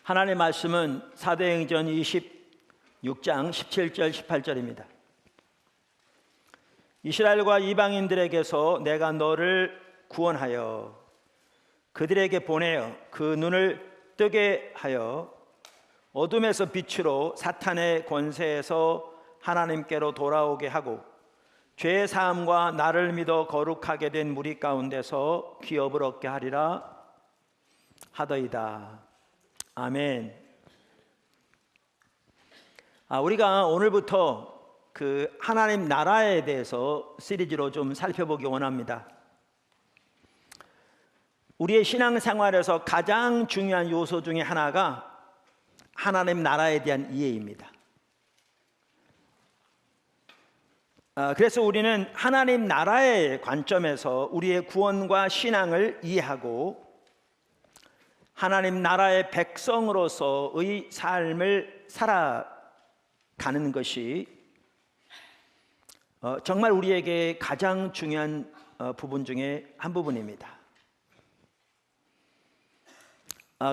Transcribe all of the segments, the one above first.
하나님의 말씀은 사도행전 26장 17절 18절입니다. 이스라엘과 이방인들에게서 내가 너를 구원하여 그들에게 보내어 그 눈을 뜨게 하여 어둠에서 빛으로 사탄의 권세에서 하나님께로 돌아오게 하고 죄의 사함과 나를 믿어 거룩하게 된 무리 가운데서 기업을 얻게 하리라 하더이다. 아멘. 우리가 오늘부터 그 하나님 나라에 대해서 시리즈로 좀 살펴보기 원합니다. 우리의 신앙생활에서 가장 중요한 요소 중에 하나가 하나님 나라에 대한 이해입니다. 그래서 우리는 하나님 나라의 관점에서 우리의 구원과 신앙을 이해하고 하나님 나라의 백성으로서의 삶을 살아가는 것이 정말 우리에게 가장 중요한 부분 중에 한 부분입니다.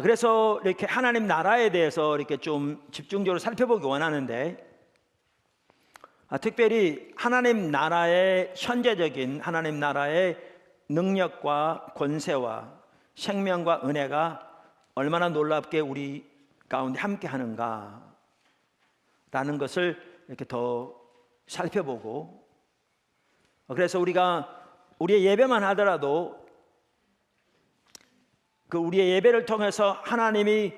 그래서 이렇게 하나님 나라에 대해서 이렇게 좀 집중적으로 살펴보기 원하는데, 특별히 하나님 나라의 현재적인 하나님 나라의 능력과 권세와 생명과 은혜가 얼마나 놀랍게 우리 가운데 함께 하는가 라는 것을 이렇게 더 살펴보고, 그래서 우리가 우리의 예배만 하더라도 그 우리의 예배를 통해서 하나님이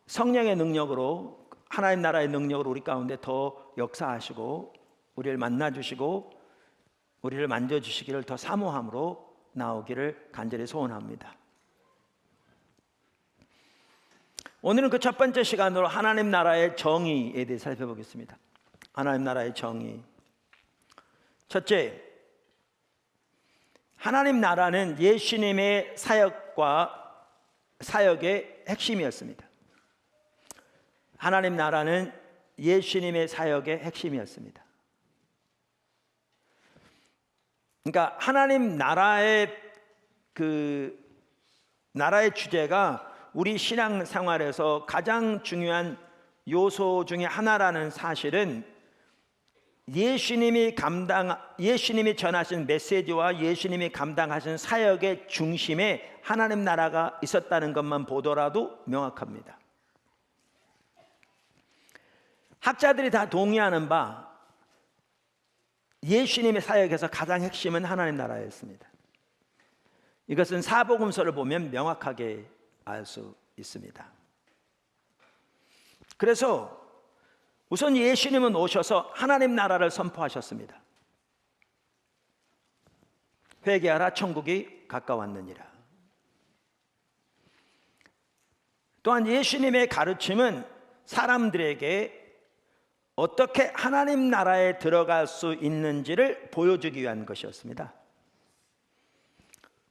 성령의 능력으로 하나님 나라의 능력으로 우리 가운데 더 역사하시고 우리를 만나주시고 우리를 만져주시기를 더 사모함으로 나오기를 간절히 소원합니다. 오늘은 그 첫 번째 시간으로 하나님 나라의 정의에 대해 살펴보겠습니다. 하나님 나라의 정의. 첫째, 하나님 나라는 예수님의 사역의 핵심이었습니다. 하나님 나라는 예수님의 사역의 핵심이었습니다. 그러니까 하나님 나라의 나라의 주제가 우리 신앙생활에서 가장 중요한 요소 중에 하나라는 사실은 예수님이 전하신 메시지와 예수님이 감당하신 사역의 중심에 하나님 나라가 있었다는 것만 보더라도 명확합니다. 학자들이 다 동의하는 바 예수님의 사역에서 가장 핵심은 하나님 나라였습니다. 이것은 사복음서를 보면 명확하게 알 수 있습니다. 그래서 우선 예수님은 오셔서 하나님 나라를 선포하셨습니다. 회개하라, 천국이 가까웠느니라. 또한 예수님의 가르침은 사람들에게 어떻게 하나님 나라에 들어갈 수 있는지를 보여주기 위한 것이었습니다.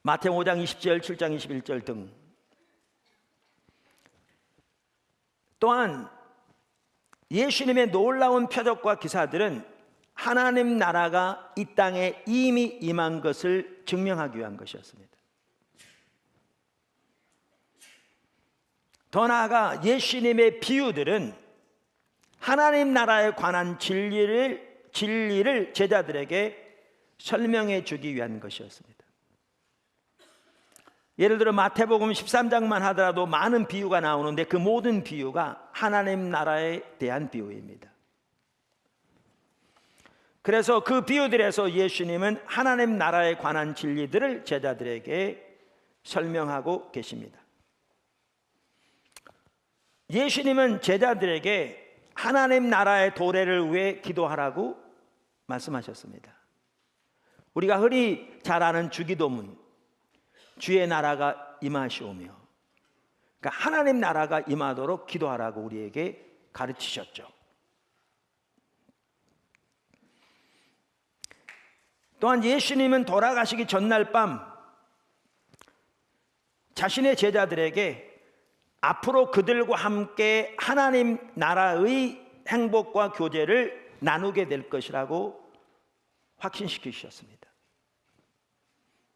마태복음 5장 20절, 7장 21절 등. 또한 예수님의 놀라운 표적과 기사들은 하나님 나라가 이 땅에 이미 임한 것을 증명하기 위한 것이었습니다. 더 나아가 예수님의 비유들은 하나님 나라에 관한 진리를 제자들에게 설명해 주기 위한 것이었습니다. 예를 들어 마태복음 13장만 하더라도 많은 비유가 나오는데 그 모든 비유가 하나님 나라에 대한 비유입니다. 그래서 그 비유들에서 예수님은 하나님 나라에 관한 진리들을 제자들에게 설명하고 계십니다. 예수님은 제자들에게 하나님 나라의 도래를 위해 기도하라고 말씀하셨습니다. 우리가 흔히 잘 아는 주기도문, 주의 나라가 임하시오며, 그러니까 하나님 나라가 임하도록 기도하라고 우리에게 가르치셨죠. 또한 예수님은 돌아가시기 전날 밤 자신의 제자들에게 앞으로 그들과 함께 하나님 나라의 행복과 교제를 나누게 될 것이라고 확신시키셨습니다.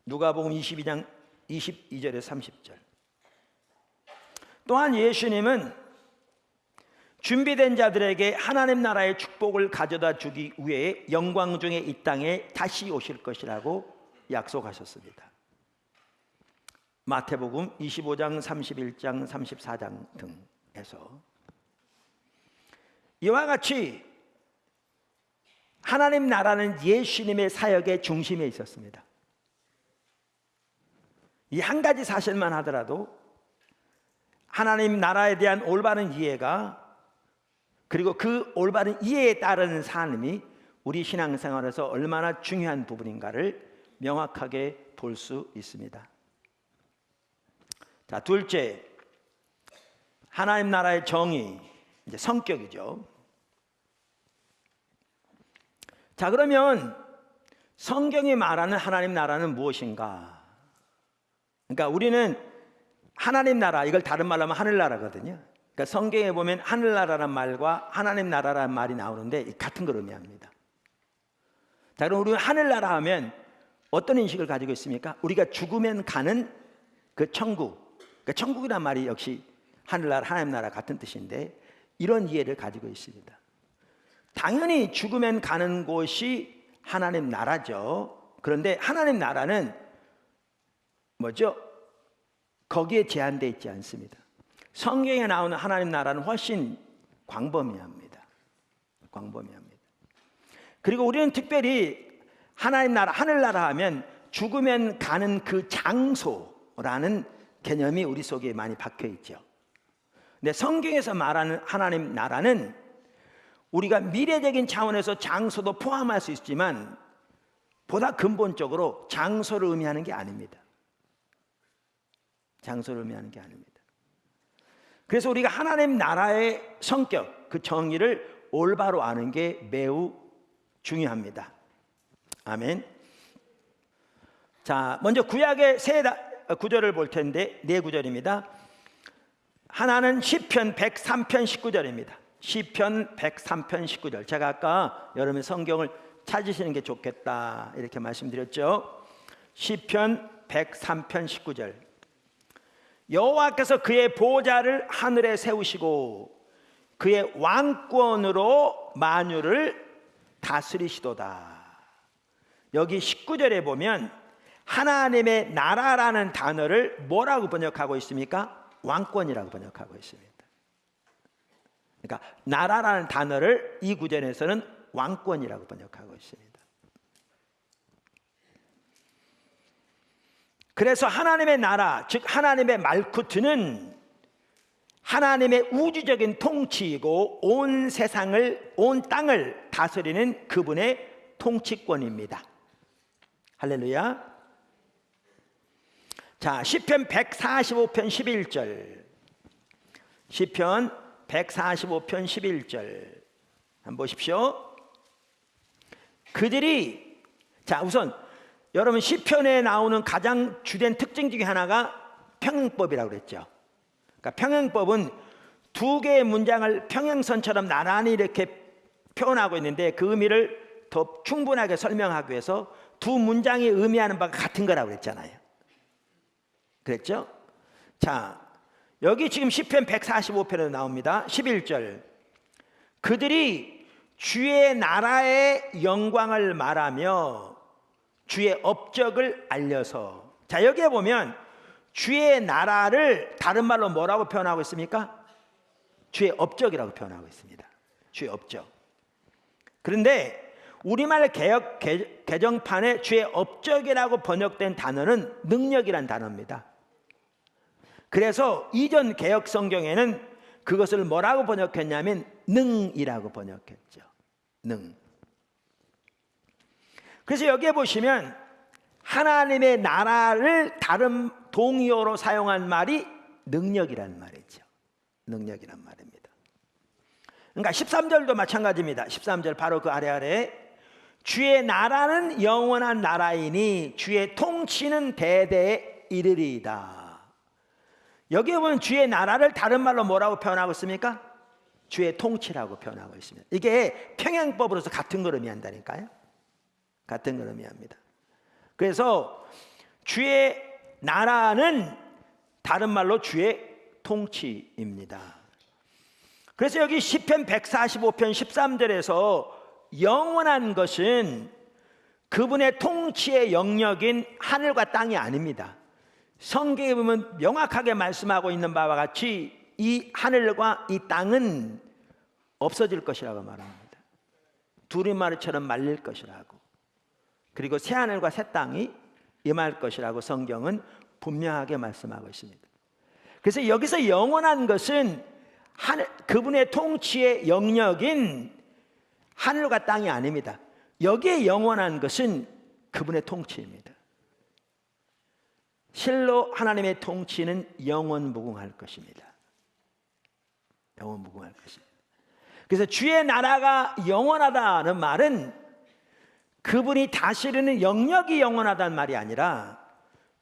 누가복음 22장 22절에 30절. 또한 예수님은 준비된 자들에게 하나님 나라의 축복을 가져다 주기 위해 영광 중에 이 땅에 다시 오실 것이라고 약속하셨습니다. 마태복음 25장, 31장, 34장 등에서 이와 같이 하나님 나라는 예수님의 사역의 중심에 있었습니다. 이 한 가지 사실만 하더라도 하나님 나라에 대한 올바른 이해가, 그리고 그 올바른 이해에 따르는 삶이 우리 신앙생활에서 얼마나 중요한 부분인가를 명확하게 볼 수 있습니다. 자, 둘째, 하나님 나라의 정의, 이제 성격이죠. 자, 그러면 성경이 말하는 하나님 나라는 무엇인가? 그러니까 우리는 하나님 나라, 이걸 다른 말로 하면 하늘나라거든요. 그러니까 성경에 보면 하늘나라란 말과 하나님 나라란 말이 나오는데 같은 걸 의미합니다. 자, 그럼 우리는 하늘나라 하면 어떤 인식을 가지고 있습니까? 우리가 죽으면 가는 그 천국, 그러니까 천국이란 말이 역시 하늘나라, 하나님 나라 같은 뜻인데 이런 이해를 가지고 있습니다. 당연히 죽으면 가는 곳이 하나님 나라죠. 그런데 하나님 나라는 뭐죠? 거기에 제한되어 있지 않습니다. 성경에 나오는 하나님 나라는 훨씬 광범위합니다. 광범위합니다. 그리고 우리는 특별히 하나님 나라, 하늘나라 하면 죽으면 가는 그 장소라는 개념이 우리 속에 많이 박혀 있죠. 근데 성경에서 말하는 하나님 나라는 우리가 미래적인 차원에서 장소도 포함할 수 있지만 보다 근본적으로 장소를 의미하는 게 아닙니다. 장소를 의미하는 게 아닙니다. 그래서 우리가 하나님 나라의 성격, 그 정의를 올바로 아는 게 매우 중요합니다. 아멘. 자, 먼저 구약의 세 구절을 볼 텐데 네 구절입니다. 하나는 시편 103편 19절입니다. 시편 103편 19절. 제가 아까 여러분의 성경을 찾으시는 게 좋겠다 이렇게 말씀드렸죠. 시편 103편 19절. 여호와께서 그의 보좌를 하늘에 세우시고 그의 왕권으로 만유를 다스리시도다. 여기 19절에 보면 하나님의 나라라는 단어를 뭐라고 번역하고 있습니까? 왕권이라고 번역하고 있습니다. 그러니까 나라라는 단어를 이 구절에서는 왕권이라고 번역하고 있습니다. 그래서 하나님의 나라, 즉 하나님의 말쿠트는 하나님의 우주적인 통치이고 온 세상을, 온 땅을 다스리는 그분의 통치권입니다. 할렐루야. 자, 시편 145편 11절. 시편 145편 11절 한번 보십시오. 그들이, 자, 우선 여러분 시편에 나오는 가장 주된 특징 중에 하나가 평행법이라고 그랬죠. 그러니까 평행법은 두 개의 문장을 평행선처럼 나란히 이렇게 표현하고 있는데 그 의미를 더 충분하게 설명하기 위해서 두 문장이 의미하는 바가 같은 거라고 그랬잖아요. 그랬죠? 자, 여기 지금 시편 145편에 나옵니다. 11절. 그들이 주의 나라의 영광을 말하며 주의 업적을 알려서. 자, 여기에 보면 주의 나라를 다른 말로 뭐라고 표현하고 있습니까? 주의 업적이라고 표현하고 있습니다. 주의 업적. 그런데 우리말 개역 개정판에 주의 업적이라고 번역된 단어는 능력이란 단어입니다. 그래서 이전 개역 성경에는 그것을 뭐라고 번역했냐면 능이라고 번역했죠. 능. 그래서 여기에 보시면 하나님의 나라를 다른 동의어로 사용한 말이 능력이란 말이죠. 능력이란 말입니다. 그러니까 13절도 마찬가지입니다. 13절 바로 그 아래 주의 나라는 영원한 나라이니 주의 통치는 대대에 이르리이다. 여기에 보면 주의 나라를 다른 말로 뭐라고 표현하고 있습니까? 주의 통치라고 표현하고 있습니다. 이게 평행법으로서 같은 걸 의미한다니까요. 같은 걸 의미합니다. 그래서 주의 나라는 다른 말로 주의 통치입니다. 그래서 여기 시편 145편 13절에서 영원한 것은 그분의 통치의 영역인 하늘과 땅이 아닙니다. 성경에 보면 명확하게 말씀하고 있는 바와 같이 이 하늘과 이 땅은 없어질 것이라고 말합니다. 두루마리처럼 말릴 것이라고. 그리고 새 하늘과 새 땅이 임할 것이라고 성경은 분명하게 말씀하고 있습니다. 그래서 여기서 영원한 것은 그분의 통치의 영역인 하늘과 땅이 아닙니다. 여기에 영원한 것은 그분의 통치입니다. 실로 하나님의 통치는 영원무궁할 것입니다. 영원무궁할 것입니다. 그래서 주의 나라가 영원하다는 말은 그분이 다스리는 영역이 영원하다는 말이 아니라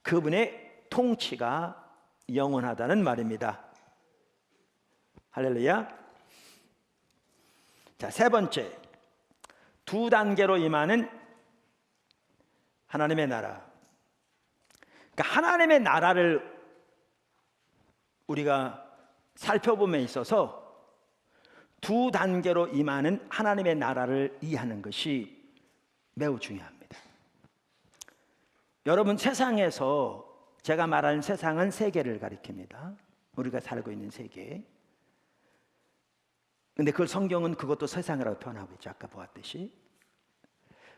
그분의 통치가 영원하다는 말입니다. 할렐루야. 자, 세 번째, 두 단계로 임하는 하나님의 나라. 그러니까 하나님의 나라를 우리가 살펴봄에 있어서 두 단계로 임하는 하나님의 나라를 이해하는 것이 매우 중요합니다. 여러분, 세상에서 제가 말하는 세상은 세계를 가리킵니다. 우리가 살고 있는 세계. 근데 그 성경은 그것도 세상이라고 표현하고 있죠. 아까 보았듯이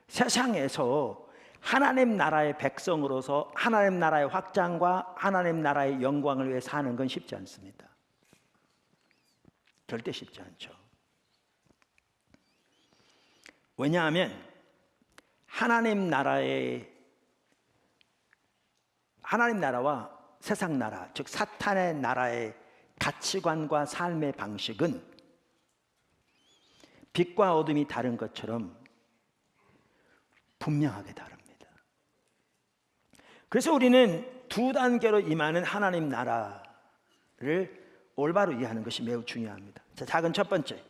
세상에서 하나님 나라의 백성으로서 하나님 나라의 확장과 하나님 나라의 영광을 위해 사는 건 쉽지 않습니다. 절대 쉽지 않죠. 왜냐하면 하나님 나라와 세상 나라, 즉 사탄의 나라의 가치관과 삶의 방식은 빛과 어둠이 다른 것처럼 분명하게 다릅니다. 그래서 우리는 두 단계로 임하는 하나님 나라를 올바로 이해하는 것이 매우 중요합니다. 자, 작은 첫 번째,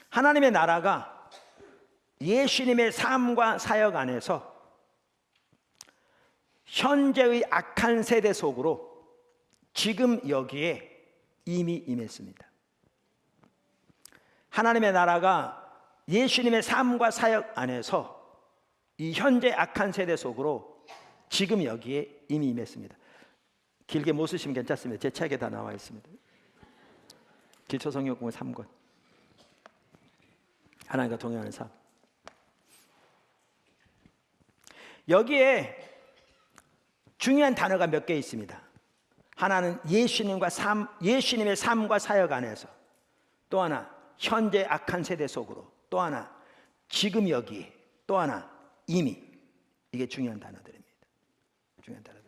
하나님의 나라가 예수님의 삶과 사역 안에서 현재의 악한 세대 속으로 지금 여기에 이미 임했습니다. 하나님의 나라가 예수님의 삶과 사역 안에서 이 현재 악한 세대 속으로 지금 여기에 이미 임했습니다. 길게 못 쓰시면 괜찮습니다. 제 책에 다 나와 있습니다. 기초성경 공부 3권. 하나님과 동행하는 삶. 여기에 중요한 단어가 몇 개 있습니다. 하나는 예수님의 삶과 사역 안에서, 또 하나 현재 악한 세대 속으로, 또 하나 지금 여기, 또 하나 이미. 이게 중요한 단어들입니다. 중요한 단어들.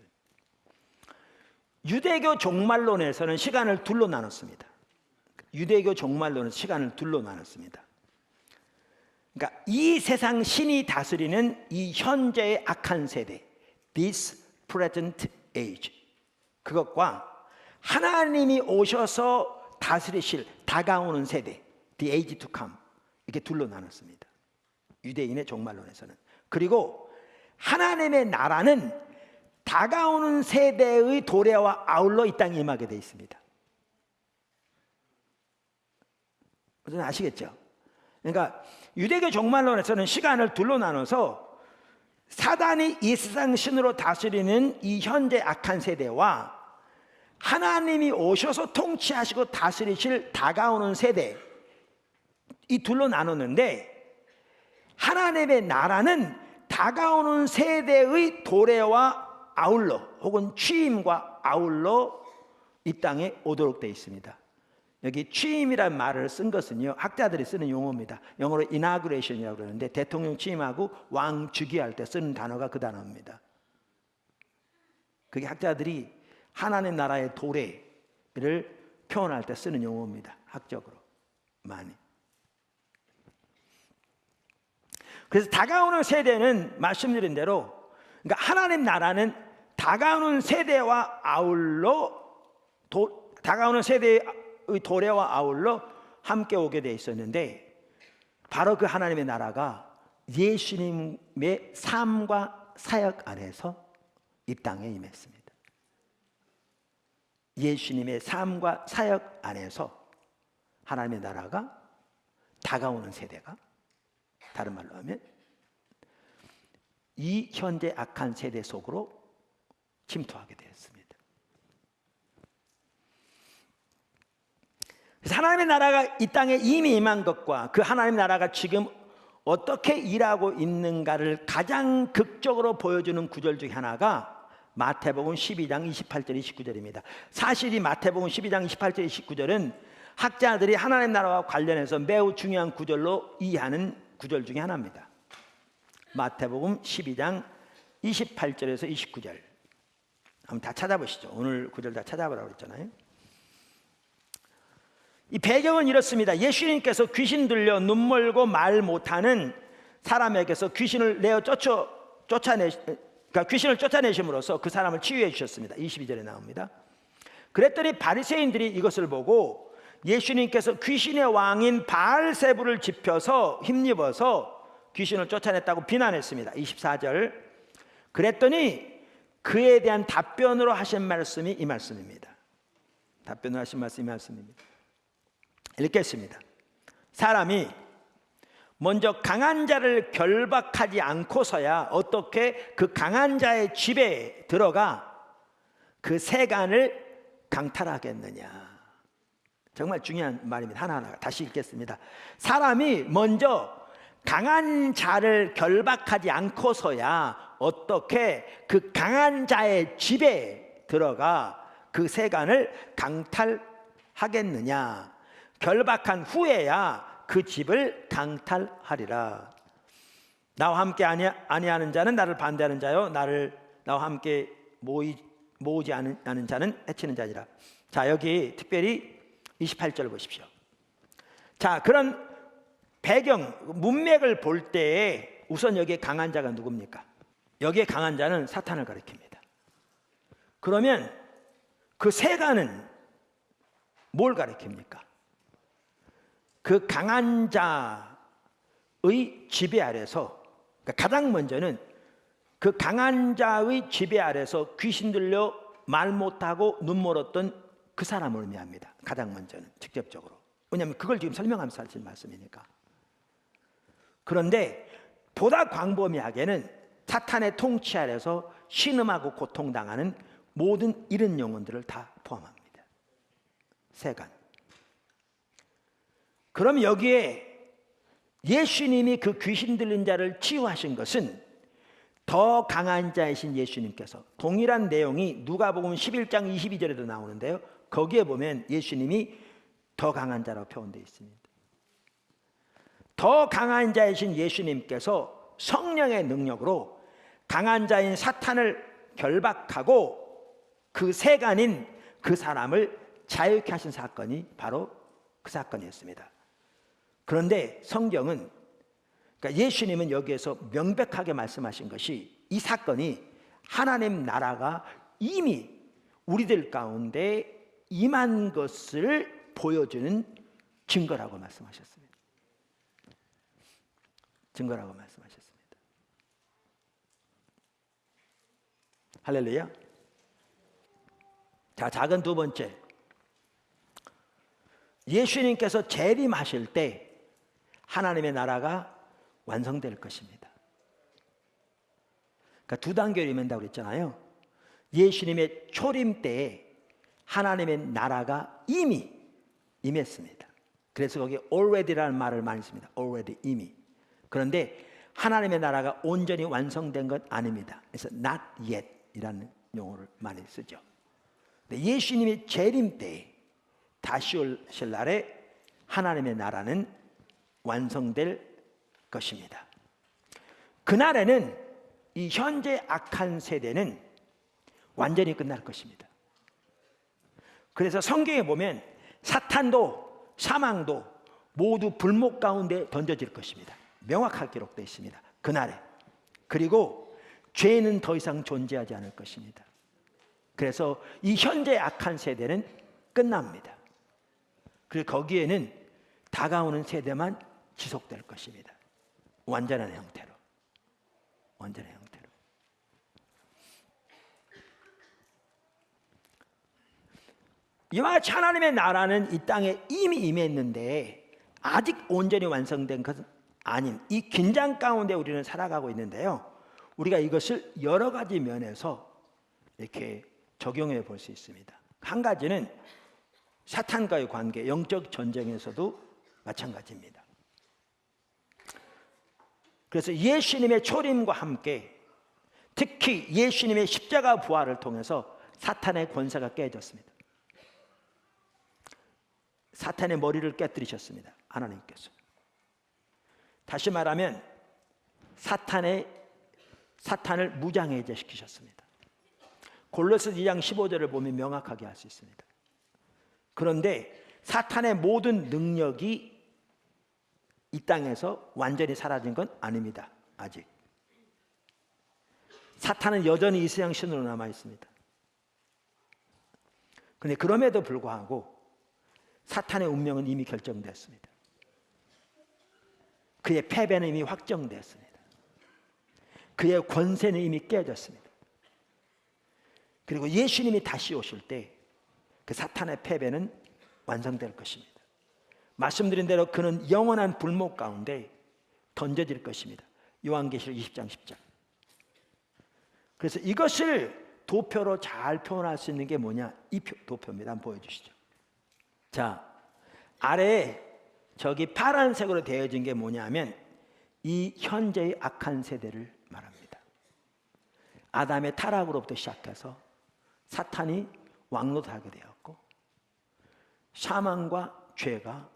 유대교 종말론에서는 시간을 둘로 나눴습니다. 유대교 종말론은 시간을 둘로 나눴습니다. 그러니까 이 세상 신이 다스리는 이 현재의 악한 세대, this present age, 그것과 하나님이 오셔서 다스리실 다가오는 세대, the age to come, 이렇게 둘로 나눴습니다. 유대인의 종말론에서는. 그리고 하나님의 나라는 다가오는 세대의 도래와 아울러 이 땅에 임하게 되어 있습니다. 무슨 아시겠죠? 그러니까 유대교 종말론에서는 시간을 둘로 나눠서 사단이 이 세상 신으로 다스리는 이 현재 악한 세대와 하나님이 오셔서 통치하시고 다스리실 다가오는 세대, 이 둘로 나눴는데, 하나님의 나라는 다가오는 세대의 도래와 아울러 혹은 취임과 아울러 이 땅에 오도록 되어 있습니다. 여기 취임이란 말을 쓴 것은요, 학자들이 쓰는 용어입니다. 영어로 inauguration이라고 그러는데 대통령 취임하고 왕 즉위할 때 쓰는 단어가 그 단어입니다. 그게 학자들이 하나님 나라의 도래를 표현할 때 쓰는 용어입니다. 학적으로 많이. 그래서 다가오는 세대는 말씀드린 대로, 그러니까 하나님 나라는 다가오는 세대와 아울러 다가오는 세대의 도래와 아울러 함께 오게 돼 있었는데, 바로 그 하나님의 나라가 예수님의 삶과 사역 안에서 이 땅에 임했습니다. 예수님의 삶과 사역 안에서 하나님의 나라가 다가오는 세대가, 다른 말로 하면 이 현재 악한 세대 속으로 침투하게 되었습니다. 그래서 하나님의 나라가 이 땅에 이미 임한 것과 그 하나님의 나라가 지금 어떻게 일하고 있는가를 가장 극적으로 보여주는 구절 중 하나가 마태복음 12장 28절 29절입니다. 사실 이 마태복음 12장 28절 29절은 학자들이 하나님 나라와 관련해서 매우 중요한 구절로 이해하는 구절 중에 하나입니다. 마태복음 12장 28절에서 29절 한번 다 찾아보시죠. 오늘 구절 다 찾아보라고 했잖아요. 이 배경은 이렇습니다. 예수님께서 귀신 들려 눈 멀고 말 못하는 사람에게서 귀신을 내어 그러니까 귀신을 쫓아내심으로써 그 사람을 치유해 주셨습니다. 22절에 나옵니다. 그랬더니 바리새인들이 이것을 보고 예수님께서 귀신의 왕인 바알세불을 짚혀서 힘입어서 귀신을 쫓아냈다고 비난했습니다. 24절. 그랬더니 그에 대한 답변으로 하신 말씀이 이 말씀입니다. 답변으로 하신 말씀이 이 말씀입니다. 읽겠습니다. 사람이 먼저 강한 자를 결박하지 않고서야 어떻게 그 강한 자의 집에 들어가 그 세간을 강탈하겠느냐. 정말 중요한 말입니다. 하나하나 다시 읽겠습니다. 사람이 먼저 강한 자를 결박하지 않고서야 어떻게 그 강한 자의 집에 들어가 그 세간을 강탈하겠느냐. 결박한 후에야 그 집을 강탈하리라. 나와 함께 아니하는 자는 나를 반대하는 자요, 나와 함께 모으지 않은 자는 해치는 자니라. 자, 여기 특별히 28절 보십시오. 자, 그런 배경 문맥을 볼 때에 우선 여기에 강한 자가 누굽니까? 여기에 강한 자는 사탄을 가리킵니다. 그러면 그 세간은 뭘 가리킵니까? 그 강한 자의 지배 아래서, 그러니까 가장 먼저는 그 강한 자의 지배 아래서 귀신 들려 말 못하고 눈 멀었던 그 사람을 의미합니다. 가장 먼저는 직접적으로. 왜냐하면 그걸 지금 설명하면서 하신 말씀이니까. 그런데 보다 광범위하게는 사탄의 통치 아래서 신음하고 고통당하는 모든 이런 영혼들을 다 포함합니다. 세간. 그럼 여기에 예수님이 그 귀신 들린 자를 치유하신 것은 더 강한 자이신 예수님께서, 동일한 내용이 누가복음 11장 22절에도 나오는데요, 거기에 보면 예수님이 더 강한 자라고 표현되어 있습니다. 더 강한 자이신 예수님께서 성령의 능력으로 강한 자인 사탄을 결박하고 그 세간인 그 사람을 자유케 하신 사건이 바로 그 사건이었습니다. 그런데 성경은, 그러니까 예수님은 여기에서 명백하게 말씀하신 것이 이 사건이 하나님 나라가 이미 우리들 가운데 임한 것을 보여주는 증거라고 말씀하셨습니다. 증거라고 말씀하셨습니다. 할렐루야. 자, 작은 두 번째. 예수님께서 재림하실 때 하나님의 나라가 완성될 것입니다. 그러니까 두 단계로 임한다고 그랬잖아요. 예수님의 초림 때에 하나님의 나라가 이미 임했습니다. 그래서 거기 already라는 말을 많이 씁니다. already, 이미. 그런데 하나님의 나라가 온전히 완성된 것 아닙니다. 그래서 not yet 이라는 용어를 많이 쓰죠. 근데 예수님의 재림 때에 다시 오실 날에 하나님의 나라는 완성될 것입니다. 그날에는 이 현재 악한 세대는 완전히 끝날 것입니다. 그래서 성경에 보면 사탄도 사망도 모두 불목 가운데 던져질 것입니다. 명확하게 기록되어 있습니다. 그날에. 그리고 죄는 더 이상 존재하지 않을 것입니다. 그래서 이 현재 악한 세대는 끝납니다. 그리고 거기에는 다가오는 세대만 지속될 것입니다. 완전한 형태로. 완전한 형태로. 이와 같이 하나님의 나라는 이 땅에 이미 임했는데 아직 온전히 완성된 것은 아닌 이 긴장 가운데 우리는 살아가고 있는데요. 우리가 이것을 여러 가지 면에서 이렇게 적용해 볼 수 있습니다. 한 가지는 사탄과의 관계, 영적 전쟁에서도 마찬가지입니다. 그래서 예수님의 초림과 함께 특히 예수님의 십자가 부활을 통해서 사탄의 권세가 깨졌습니다. 사탄의 머리를 깨뜨리셨습니다. 하나님께서. 다시 말하면 사탄을 무장해제시키셨습니다. 골로새 2장 15절을 보면 명확하게 알 수 있습니다. 그런데 사탄의 모든 능력이 이 땅에서 완전히 사라진 건 아닙니다. 아직. 사탄은 여전히 이 세상 신으로 남아 있습니다. 그런데 그럼에도 불구하고 사탄의 운명은 이미 결정됐습니다. 그의 패배는 이미 확정됐습니다. 그의 권세는 이미 깨졌습니다. 그리고 예수님이 다시 오실 때 그 사탄의 패배는 완성될 것입니다. 말씀드린 대로 그는 영원한 불목 가운데 던져질 것입니다. 요한계시록 20장 10절. 그래서 이것을 도표로 잘 표현할 수 있는 게 뭐냐? 이 도표입니다. 한번 보여주시죠. 자, 아래에 저기 파란색으로 되어진 게 뭐냐면 이 현재의 악한 세대를 말합니다. 아담의 타락으로부터 시작해서 사탄이 왕노하게 되었고 사망과 죄가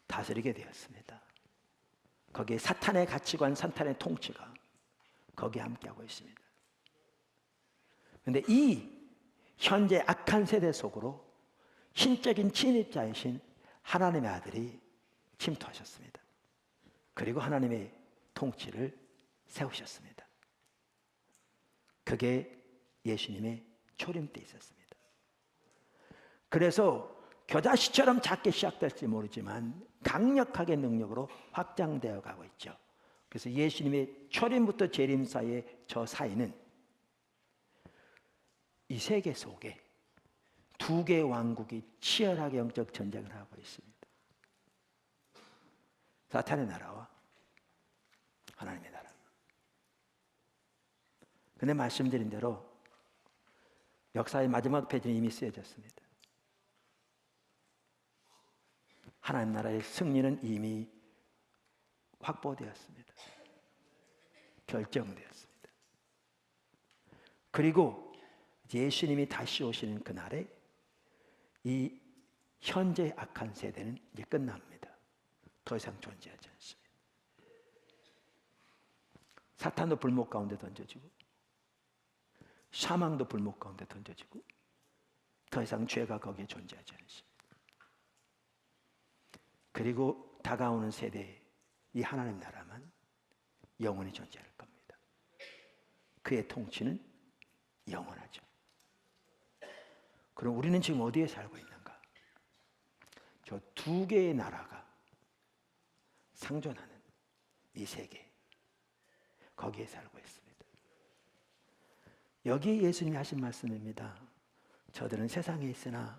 다스리게 되었습니다. 거기에 사탄의 가치관, 사탄의 통치가 거기에 함께하고 있습니다. 그런데 이 현재 악한 세대 속으로 신적인 침입자이신 하나님의 아들이 침투하셨습니다. 그리고 하나님의 통치를 세우셨습니다. 그게 예수님의 초림 때 있었습니다. 그래서 겨자씨처럼 작게 시작될지 모르지만 강력하게 능력으로 확장되어 가고 있죠. 그래서 예수님의 초림부터 재림 사이의 저 사이는 이 세계 속에 두 개의 왕국이 치열하게 영적 전쟁을 하고 있습니다. 사탄의 나라와 하나님의 나라. 근데 말씀드린 대로 역사의 마지막 페이지는 이미 쓰여졌습니다. 하나님 나라의 승리는 이미 확보되었습니다. 결정되었습니다. 그리고 예수님이 다시 오시는 그날에 이 현재 악한 세대는 이제 끝납니다. 더 이상 존재하지 않습니다. 사탄도 불목 가운데 던져지고 사망도 불목 가운데 던져지고 더 이상 죄가 거기에 존재하지 않습니다. 그리고 다가오는 세대 이 하나님 나라만 영원히 존재할 겁니다. 그의 통치는 영원하죠. 그럼 우리는 지금 어디에 살고 있는가? 저 두 개의 나라가 상존하는 이 세계 거기에 살고 있습니다. 여기에 예수님이 하신 말씀입니다. 저들은 세상에 있으나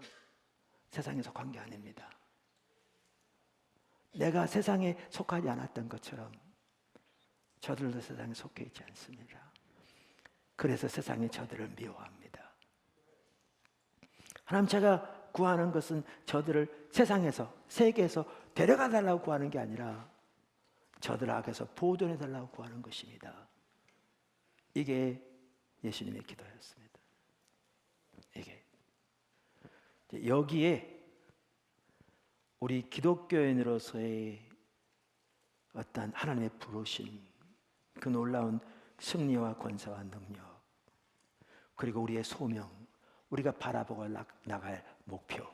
세상에 속한 게 아닙니다. 내가 세상에 속하지 않았던 것처럼 저들도 세상에 속해 있지 않습니다. 그래서 세상이 저들을 미워합니다. 하나님 제가 구하는 것은 저들을 세상에서 세계에서 데려가 달라고 구하는 게 아니라 저들 악에서 보존해 달라고 구하는 것입니다. 이게 예수님의 기도였습니다. 이게 여기에 우리 기독교인으로서의 어떤 하나님의 부르심, 그 놀라운 승리와 권세와 능력, 그리고 우리의 소명, 우리가 바라보고 나갈 목표,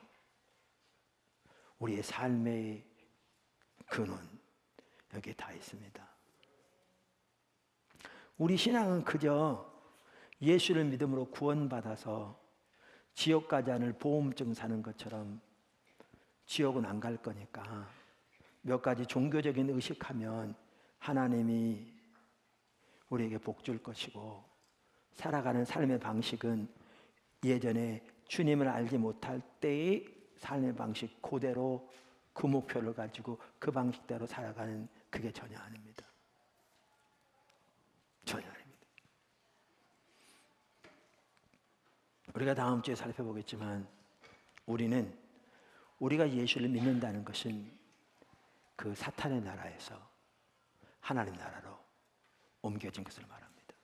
우리의 삶의 근원, 여기에 다 있습니다. 우리 신앙은 그저 예수를 믿음으로 구원받아서 지옥 가지 않을 보험증 사는 것처럼 지옥은 안 갈 거니까 몇 가지 종교적인 의식하면 하나님이 우리에게 복 줄 것이고 살아가는 삶의 방식은 예전에 주님을 알지 못할 때의 삶의 방식 그대로 그 목표를 가지고 그 방식대로 살아가는 그게 전혀 아닙니다. 전혀 아닙니다. 우리가 다음 주에 살펴보겠지만 우리가 예수를 믿는다는 것은 그 사탄의 나라에서 하나님 나라로 옮겨진 것을 말합니다.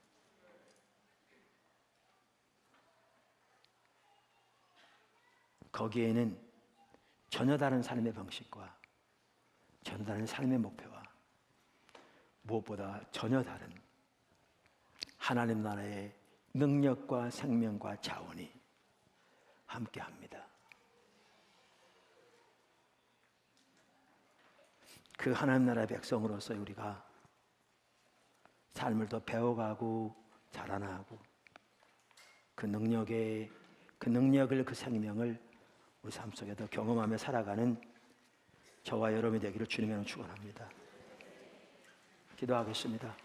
거기에는 전혀 다른 삶의 방식과 전혀 다른 삶의 목표와 무엇보다 전혀 다른 하나님 나라의 능력과 생명과 자원이 함께합니다. 그 하나님 나라의 백성으로서 우리가 삶을 더 배워가고 자라나고 그 능력을 그 생명을 우리 삶 속에 더 경험하며 살아가는 저와 여러분이 되기를 주님의 이름으로 축원합니다. 기도하겠습니다.